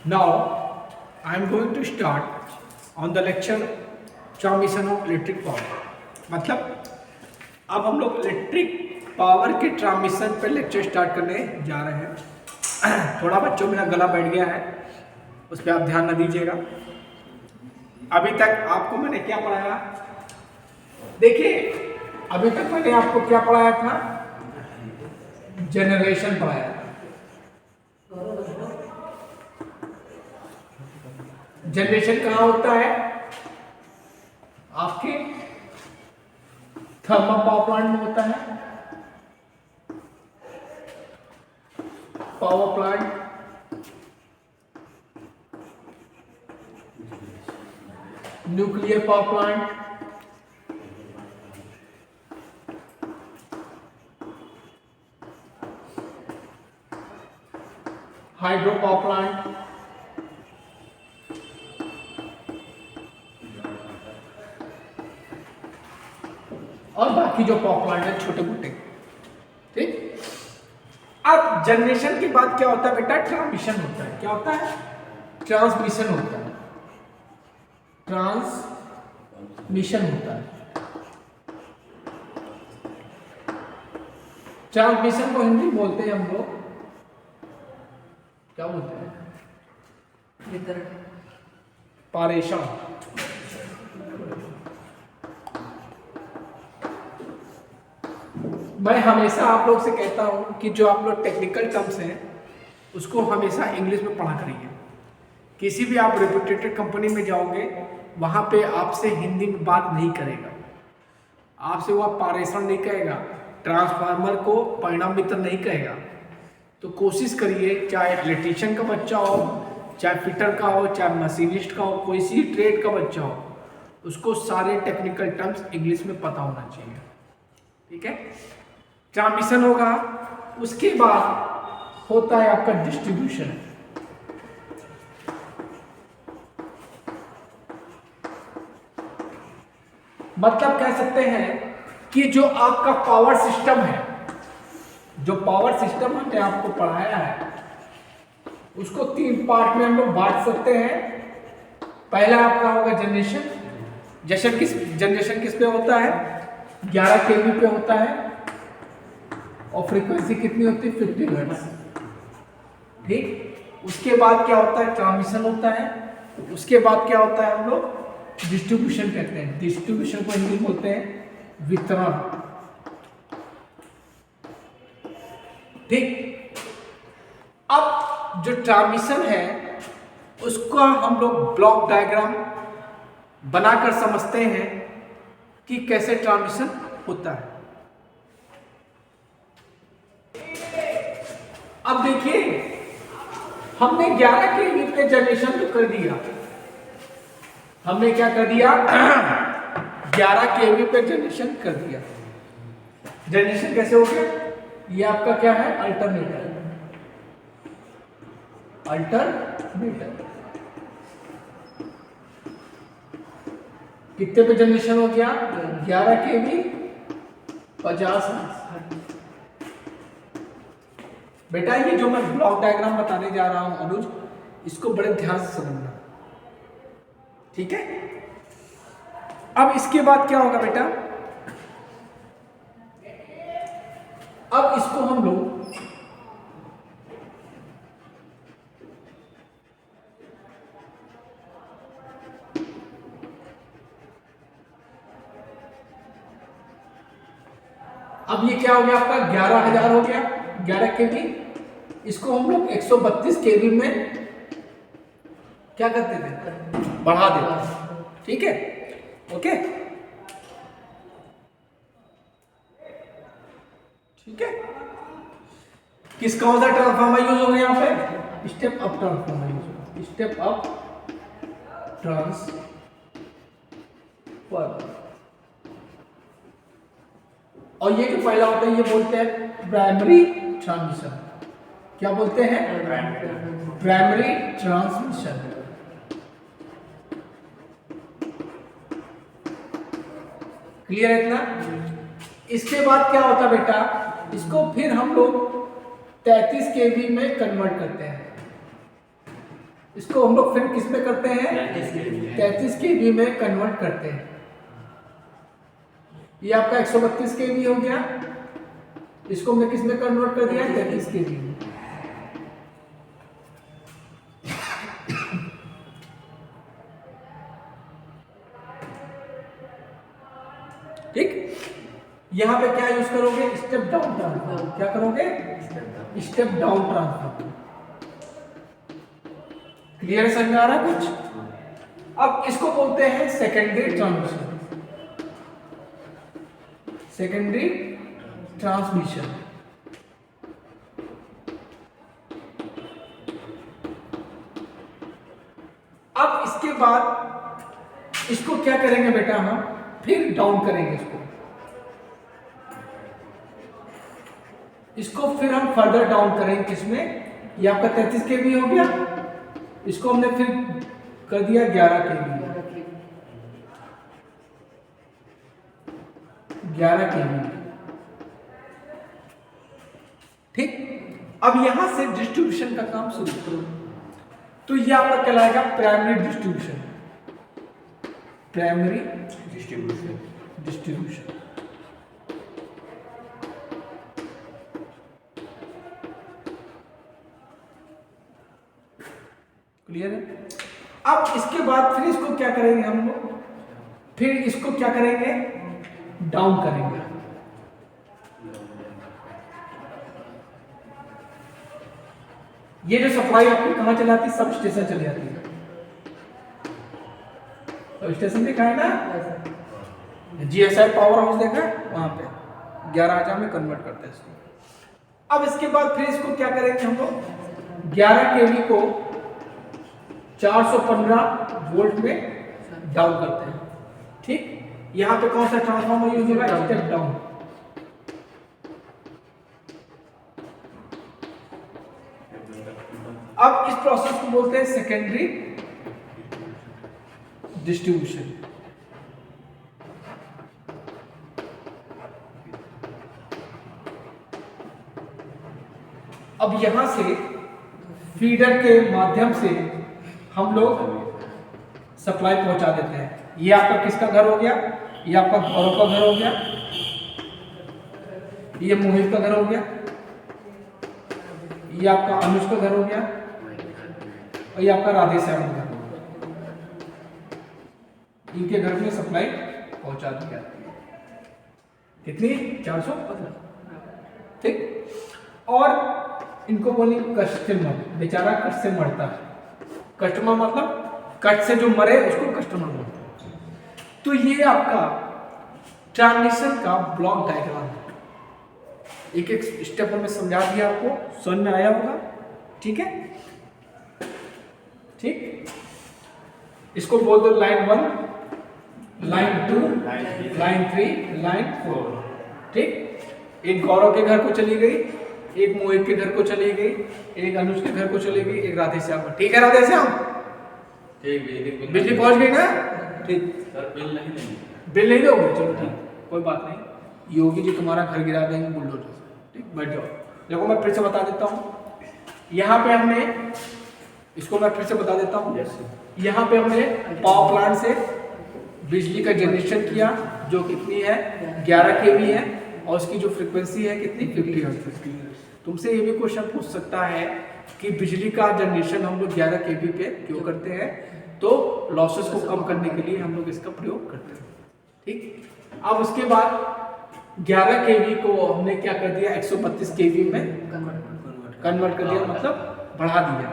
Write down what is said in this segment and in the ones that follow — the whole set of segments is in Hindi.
Now, I am going to start on the lecture transmission of electric power. मतलब अब हम लोग इलेक्ट्रिक पावर के ट्रांसमिशन पे लेक्चर स्टार्ट करने जा रहे हैं। थोड़ा बच्चों मेरा गला बैठ गया है, उस पर आप ध्यान न दीजिएगा। अभी तक आपको मैंने क्या पढ़ाया, देखिए अभी तक मैंने आपको क्या पढ़ाया था, जनरेशन पढ़ाया था। जनरेशन कहाँ होता है? आपके थर्मल पावर प्लांट में होता है। Power plant, nuclear power plant, hydro power plant, और बाकी जो पावर प्लांट है छोटे मोटे। ठीक, अब जनरेशन के बाद क्या होता है बेटा? ट्रांसमिशन होता है। क्या होता है? ट्रांसमिशन होता है। ट्रांसमिशन होता है। ट्रांसमिशन को हिंदी बोलते हैं हम लोग, क्या बोलते हैं? पारेषण। मैं हमेशा आप लोग से कहता हूं कि जो आप लोग टेक्निकल टर्म्स हैं उसको हमेशा इंग्लिश में पढ़ा करिए। किसी भी आप रेपुटेटेड कंपनी में जाओगे, वहां पे आपसे हिंदी में बात नहीं करेगा, आपसे वो पारेषण नहीं कहेगा, ट्रांसफार्मर को परिणाम मित्र नहीं कहेगा। तो कोशिश करिए, चाहे इलेक्ट्रीशियन का बच्चा हो, चाहे फिटर का हो, चाहे मशीनिस्ट का हो, कोई सी ट्रेड का बच्चा हो, उसको सारे टेक्निकल टर्म्स इंग्लिश में पता होना चाहिए। ठीक है? ट्रांसमिशन होगा, उसके बाद होता है आपका डिस्ट्रीब्यूशन। मतलब कह सकते हैं कि जो आपका पावर सिस्टम है, जो पावर सिस्टम हमने आपको पढ़ाया है, उसको 3 पार्ट में हम लोग बांट सकते हैं। पहला आपका होगा जनरेशन। जनरेशन किस पे होता है? 11 kV पे होता है, और फ्रीक्वेंसी कितनी होती है? 50 हर्ट्ज। ठीक, उसके बाद क्या होता है? ट्रांसमिशन होता है। उसके बाद क्या होता है? हम लोग डिस्ट्रीब्यूशन कहते हैं। डिस्ट्रीब्यूशन को हिंदी बोलते हैं वितरण। ठीक, अब जो ट्रांसमिशन है उसका हम लोग ब्लॉक डायग्राम बनाकर समझते हैं कि कैसे ट्रांसमिशन होता है। अब देखिए, हमने 11 kV पे जनरेशन तो कर दिया। हमने क्या कर दिया? 11 kV पे जनरेशन कर दिया। जनरेशन कैसे हो गया? ये आपका क्या है? अल्टरनेटर। अल्टरनेटर कितने पे जनरेशन हो गया? 11 kV 50 हर्ट्ज। बेटा ये जो मैं ब्लॉक डायग्राम बताने जा रहा हूं अनुज, इसको बड़े ध्यान से समझना। ठीक है? अब इसके बाद क्या होगा बेटा? अब इसको हम लोग अब ये क्या हो गया आपका? 11,000 हो गया, 11 kV। इसको हम लोग 132 kV में क्या करते थे? बढ़ा देते। ठीक है? ओके, ठीक है। किस कौन सा ट्रांसफार्मर यूज हो गया यहाँ पे? स्टेप अप ट्रांसफार्मर यूज होगा। Step up transformer. और ये जो पहला होता है ये बोलते हैं प्राइमरी ट्रांसमिशन। क्या बोलते हैं? Primary transmission. क्लियर है इतना? इसके बाद क्या होता है बेटा? इसको फिर हम लोग 33 kV में कन्वर्ट करते हैं। इसको हम लोग फिर किस में करते हैं, 33 kV में कन्वर्ट करते हैं। ये आपका 132 kV हो गया, इसको हमने किस में कन्वर्ट कर दिया, 33 kV में। ठीक, यहां पे क्या यूज करोगे, स्टेप डाउन ट्रांसफार्मर। क्या करोगे, स्टेप डाउन ट्रांसफार्मर। क्लियर समझ में आ रहा है कुछ। अब इसको बोलते हैं सेकेंडरी ट्रांसमिशन। Secondary transmission. अब इसके बाद इसको क्या करेंगे बेटा, हम फिर डाउन करेंगे इसको फिर हम फर्दर डाउन करेंगे किसमें, ये आपका 33 kV हो गया, इसको हमने फिर कर दिया 11 kV। 11 kV। ठीक, अब यहां से डिस्ट्रीब्यूशन का काम शुरू करो। तो ये आपका कहलाएगा primary distribution. Primary distribution. Clear है। अब इसके बाद फिर इसको क्या करेंगे हम लोग, फिर इसको क्या करेंगे, डाउन करेंगे। ये जो सप्लाई आपकी कहां चलाती है, सब स्टेशन चली जाती है। तो स्टेशन देखा है ना, जीएसआई पावर हाउस देखा है, वहां पे 11,000 में कन्वर्ट करते हैं इसको। अब इसके बाद फिर इसको क्या करेंगे हम लोग, 11 kV को 415 वोल्ट में डाउन करते हैं। ठीक, यहां पे कौन सा ट्रांसफार्मर यूज होगा, स्टेप डाउन। अब इस प्रोसेस को बोलते हैं सेकेंडरी डिस्ट्रीब्यूशन। अब यहां से फीडर के माध्यम से हम लोग सप्लाई पहुंचा देते हैं। ये आपका किसका घर हो गया, ये आपका गौरव का घर हो गया, ये मोहित का घर हो गया, ये आपका अनुज का घर हो गया, और ये आपका राधे श्याम का घर हो गया। इनके घर में सप्लाई पहुंचा दी जाती है। कितनी, 415। ठीक, और इनको बोली कस्टमर, बेचारा कष्ट से मरता है। कस्टमर मतलब कट से जो मरे उसको कस्टमर बोलते हैं। तो ये आपका ट्रांजिशन का ब्लॉक डायग्राम है। एक एक स्टेप में समझा दिया, आपको समझ में आया होगा। ठीक है, ठीक, इसको बोल दो लाइन 1, लाइन 2, लाइन 3, लाइन 4। ठीक, एक गौरव के घर को चली गई, एक मोहित के घर को चली गई, एक अनुज के घर को चली गई, एक राधे श्याम। ठीक है राधे श्याम, बिजली पहुंच गई ना। ठीक, बिल नहीं दोगे, चलो ठीक, कोई बात नहीं, योगी जी तुम्हारा घर गिरा देंगे बुलडोजर से। ठीक, बैठ जाओ। देखो मैं फिर से बता देता हूँ, यहाँ पे हमने इसको मैं फिर से बता देता हूँ। यहाँ पे हमने पावर प्लांट से बिजली का जनरेशन किया, जो कितनी है, 11 kV है, और उसकी जो फ्रीक्वेंसी है कितनी, 50 हर्ट्ज। तुमसे ये भी क्वेश्चन पूछ सकता है कि बिजली का जनरेशन हम लोग 11 kV पे क्यों करते हैं, तो लॉसेस को कम करने के लिए हम लोग इसका प्रयोग करते हैं। ठीक, अब उसके बाद 11 kV को हमने क्या कर दिया, 132 kV में कन्वर्ट कर दिया, मतलब बढ़ा दिया,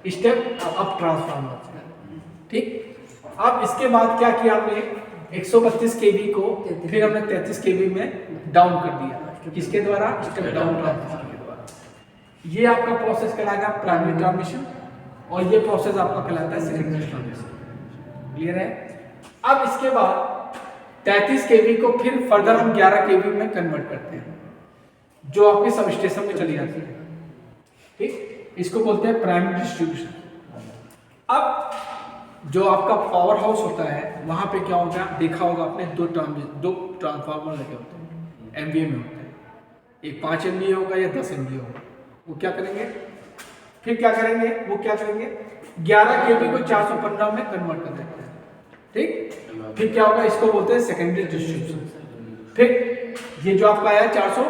स्टेप अप ट्रांसफार्मर। ठीक, अब इसके बाद क्या किया हमने, 132 kV को फिर हमने 33 kV में डाउन कर दिया। किसके द्वारा, स्टेप डाउन ट्रांसफार्मर के द्वारा। ये आपका प्रोसेस कहलाएगा प्राइमरी ट्रांसमिशन, और ये प्रोसेस आपका कहलाता है सेकेंडरी ट्रांसमिशन। क्लियर है। अब इसके बाद 33 kV को फिर फर्दर हम 11 kV में कन्वर्ट करते हैं, जो आपके सब स्टेशन में चली जाती है। ठीक, इसको बोलते हैं प्राइमरी डिस्ट्रीब्यूशन। अब जो आपका पावर हाउस होता है, वहां पे क्या होगा, देखा होगा आपने, दो ट्रांसफार्मर लगे होते हैं, MVA में होते हैं। एक 5 MVA होगा या 10 MVA होगा। वो क्या करेंगे, फिर क्या करेंगे, वो क्या करेंगे, 11 KB को 415 में कन्वर्ट कर देते हैं, ठीक। फिर क्या होगा, इसको बोलते हैं सेकेंडरी डिस्ट्रीब्यूशन। फिर ये जो आपका आया 400,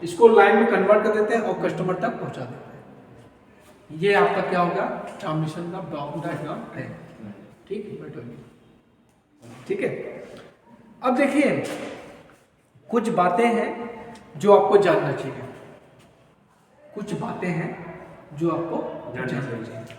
इसको लाइन में कन्वर्ट कर देते हैं और कस्टमर तक पहुंचा देते हैं। ये आपका क्या होगा, ट्रांसमिशन का ब्लॉक डायग्राम है, ठीक है। अब देखिए कुछ बातें हैं जो आपको जानना चाहिए, कुछ बातें हैं जो आपको जानना चाहिए।